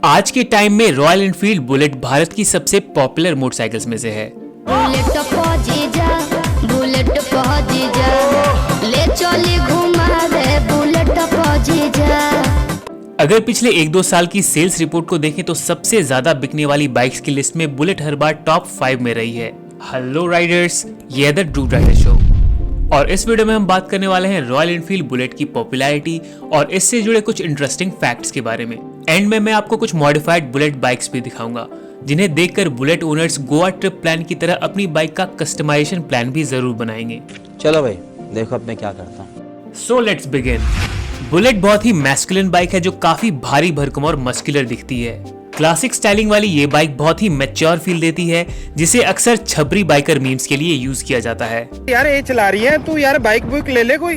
आज के टाइम में रॉयल एनफील्ड बुलेट भारत की सबसे पॉपुलर मोटरसाइकिल्स में से है। अगर पिछले 1-2 साल की सेल्स रिपोर्ट को देखें तो सबसे ज्यादा बिकने वाली बाइक्स की लिस्ट में बुलेट हर बार टॉप 5 में रही है। हेलो राइडर्स, ये द ड्रू राइडर शो और इस वीडियो में हम बात करने वाले हैं रॉयल एनफील्ड बुलेट की पॉपुलैरिटी और इससे जुड़े कुछ इंटरेस्टिंग फैक्ट्स के बारे में। एंड में मैं आपको कुछ मॉडिफाइड बुलेट बाइक्स भी दिखाऊंगा जिन्हें देखकर bullet owners Goa trip plan की तरह अपनी बाइक का कस्टमाइजेशन प्लान भी जरूर बनाएंगे। चलो भाई, देखो अब मैं क्या करता हूँ। So let's begin. बुलेट बहुत ही मैस्कुलिन बाइक है जो काफी भारी भरकम और मस्कुलर दिखती है। क्लासिक स्टाइलिंग वाली ये बाइक बहुत ही मैच्योर फील देती है जिसे अक्सर छबरी बाइकर मीम्स के लिए यूज किया जाता है। यार ये चला रही है तू, यार बाइक बुक ले ले कोई।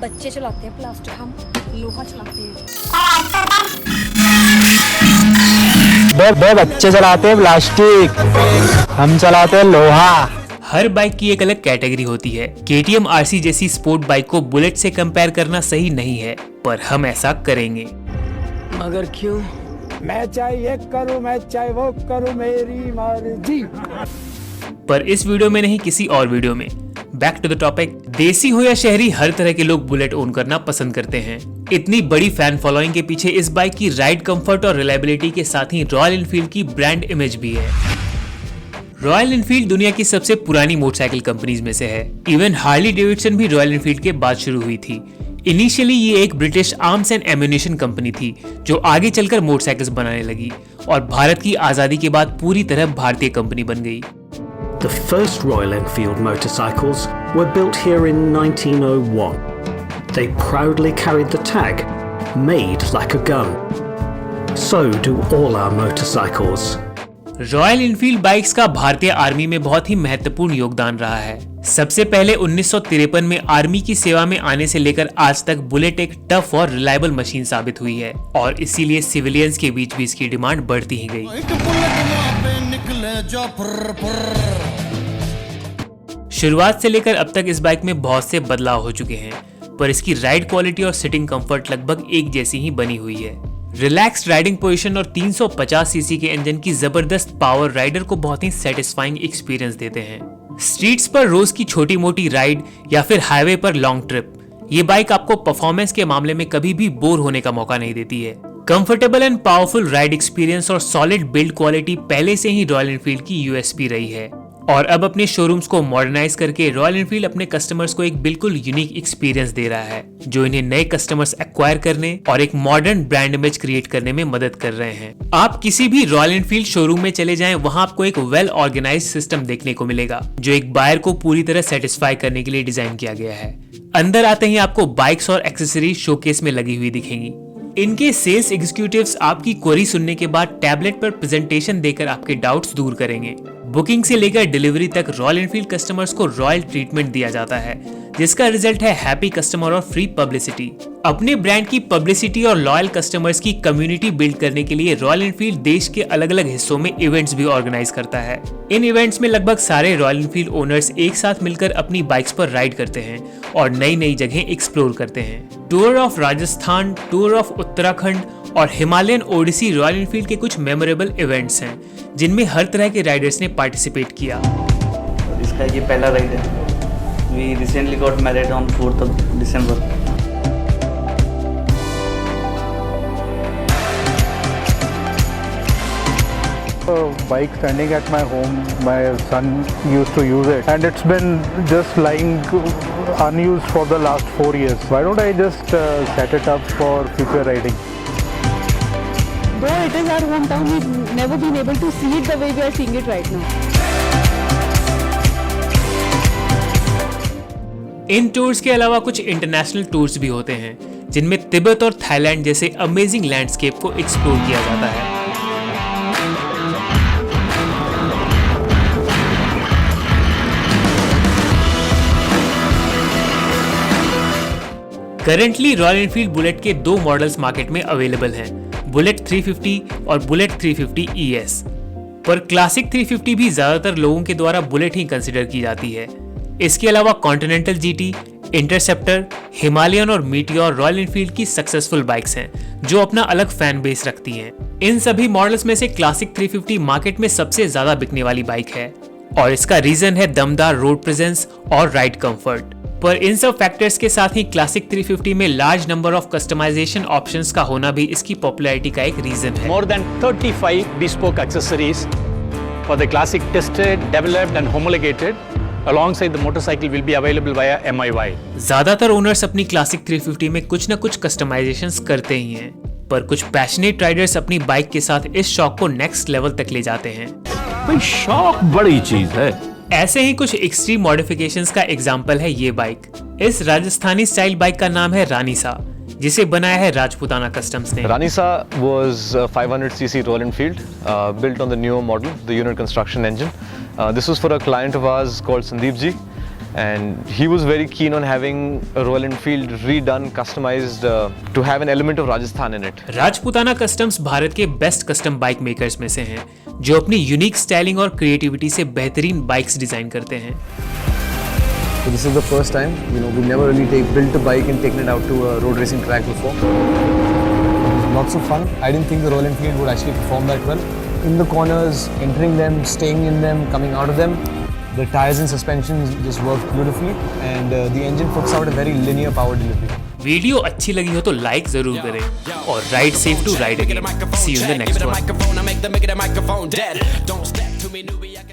बच्चे चलाते हैं प्लास्टिक, हम लोहा चलाते हैं। बे बच्चे चलाते हैं प्लास्टिक, हम चलाते हैं लोहा। हर बाइक की एक अलग कैटेगरी होती है। KTM RC जैसी स्पोर्ट बाइक को बुलेट से कंपेयर करना सही नहीं है, पर हम ऐसा करेंगे। मगर क्यों? मैं चाहे ये करूं, मैं चाहे वो करूं, मेरी मर्जी। पर इस वीडियो में नहीं, किसी और वीडियो में। Back to the topic. देसी हो या शहरी, हर तरह के लोग बुलेट ओन करना पसंद करते हैं। इतनी बड़ी फैन फॉलोइंग के पीछे इस बाइक की राइड कंफर्ट और रिलायबिलिटी के साथ ही रॉयल एनफील्ड की ब्रांड इमेज भी है। रॉयल एनफील्ड दुनिया की सबसे पुरानी मोटरसाइकिल कंपनीज में से है। इवन हार्ली डेविडसन भी रॉयल एनफील्ड के बाद शुरू हुई थी। इनिशियली ये एक British arms and ammunition company थी जो आगे चलकर मोटरसाइकिल्स बनाने लगी और भारत की आजादी के बाद पूरी तरह भारतीय कंपनी बन गई। The first Royal Enfield motorcycles were built here in 1901. They proudly carried the tag, "Made like a gun." So do all our motorcycles. Royal Enfield bikes का भारतीय आर्मी में बहुत ही महत्वपूर्ण योगदान रहा है। सबसे पहले 1953 में आर्मी की सेवा में आने से लेकर आज तक बुलेट एक टफ और रिलायबल मशीन साबित हुई है और इसीलिए सिविलियंस के बीच भी इसकी डिमांड बढ़ती ही गई। शुरुआत से लेकर अब तक इस बाइक में बहुत से बदलाव हो चुके हैं, पर इसकी राइड क्वालिटी और सिटिंग कंफर्ट लगभग एक जैसी ही बनी हुई है। रिलैक्स्ड राइडिंग पोजीशन और 350 सीसी के इंजन की जबरदस्त पावर राइडर को बहुत ही सेटिस्फाइंग एक्सपीरियंस देते हैं। स्ट्रीट्स पर रोज की छोटी मोटी राइड या फिर हाईवे पर लॉन्ग ट्रिप, ये बाइक आपको परफॉर्मेंस के मामले में कभी भी बोर होने का मौका नहीं देती है। Comfortable and powerful ride experience और सॉलिड बिल्ड क्वालिटी पहले से ही रॉयल एनफील्ड की यूएसपी रही है और अब अपने शोरूम्स को मॉडर्नाइज करके रॉयल एनफील्ड अपने कस्टमर्स को एक बिल्कुल यूनिक एक्सपीरियंस दे रहा है जो इन्हें नए कस्टमर्स एक्वायर करने और एक मॉडर्न ब्रांड इमेज क्रिएट करने में मदद कर रहे हैं। आप किसी भी रॉयल एनफील्ड शोरूम में चले जाएं, वहां आपको एक वेल ऑर्गेनाइज्ड सिस्टम देखने को मिलेगा जो एक बायर को पूरी तरह सेटिस्फाई करने के लिए डिजाइन किया गया है। अंदर आते ही आपको बाइक्स और एक्सेसरीज शोकेस में लगी हुई दिखेंगी। इनके सेल्स एग्जीक्यूटिव्स आपकी क्वेरी सुनने के बाद टैबलेट पर प्रेजेंटेशन देकर आपके डाउट्स दूर करेंगे। बुकिंग से लेकर डिलीवरी तक रॉयल एनफील्ड कस्टमर्स को रॉयल ट्रीटमेंट दिया जाता है जिसका रिजल्ट है हैप्पी कस्टमर और फ्री पब्लिसिटी। अपने ब्रांड की पब्लिसिटी और लॉयल कस्टमर्स की कम्युनिटी बिल्ड करने के लिए रॉयल एनफील्ड देश के अलग अलग हिस्सों में इवेंट्स भी ऑर्गेनाइज करता है। इन इवेंट्स में लगभग सारे रॉयल एनफील्ड ओनर्स एक साथ मिलकर अपनी बाइक्स पर राइड करते हैं और नई नई जगह एक्सप्लोर करते हैं। Tour of Rajasthan, tour of Uttarakhand और हिमालयन ओडिसी रॉयल एनफील्ड के कुछ मेमोरेबल इवेंट्स हैं जिनमें हर तरह के राइडर्स ने पार्टिसिपेट किया। इसका ये पहला राइड है। We recently got married on 4th of December. Bike standing at my home, my son used to use it and it's been just lying unused for the last 4 years. Why don't I just set it up for future riding? Though it is our hometown, we've never been able to see it the way we are seeing it right now. In tours के अलावा कुछ international tours भी होते हैं जिनमें तिब्बत और Thailand जैसे amazing landscape को एक्सप्लोर किया जाता है। करंटली रॉयल एनफील्ड बुलेट के 2 मॉडल्स मार्केट में अवेलेबल हैं, बुलेट 350 और बुलेट 350 ES। पर क्लासिक 350 भी ज्यादातर लोगों के द्वारा बुलेट ही कंसिडर की जाती है। इसके अलावा कॉन्टिनेंटल GT, इंटरसेप्टर, हिमालयन और मीटियोर रॉयल एनफील्ड की सक्सेसफुल बाइक्स हैं जो अपना अलग फैन बेस रखती हैं। इन सभी मॉडल्स में से क्लासिक 350 मार्केट में सबसे ज्यादा बिकने वाली बाइक है और इसका रीजन है दमदार रोड प्रेजेंस और राइड कंफर्ट। पर इन सब फैक्टर्स के साथ ही क्लासिक 350 में large number of customization options का होना भी इसकी पॉपुलैरिटी का एक रीजन है। More than 35 bespoke accessories for the Classic tested, developed and homologated alongside the motorcycle will be available via MIY. ज्यादातर ओनर्स अपनी क्लासिक 350 में कुछ न कुछ कस्टमाइजेशंस करते ही हैं, पर कुछ पैशनेट राइडर्स अपनी बाइक के साथ इस शौक को नेक्स्ट लेवल तक ले जाते हैं। भाई शौक बड़ी चीज है। ऐसे ही कुछ एक्सट्रीम मॉडिफिकेशंस का एग्जांपल है ये बाइक। इस राजस्थानी स्टाइल बाइक का नाम है रानीसा, जिसे बनाया है राजपूताना कस्टम्स ने। Ranisa was a 500cc Royal Enfield built on the newer model, the unit construction engine. This was for a client of ours called Sandeep ji, and he was very keen on having a Royal Enfield redone, customized to have an element of Rajasthan in it. Rajputana customs Bharat के best custom bike makers में से हैं, जो अपनी unique styling और creativity से बेहतरीन bikes design करते हैं। So this is the first time, we've never really built a bike and taken it out to a road racing track before. Lots of fun. I didn't think the Royal Enfield would actually perform that well. In the corners, entering them, staying in them, coming out of them, the tires and suspensions just worked beautifully, and the engine puts out a very linear power delivery. वीडियो अच्छी लगी हो तो like जरूर करें और ride safe to ride again. See you in the next one.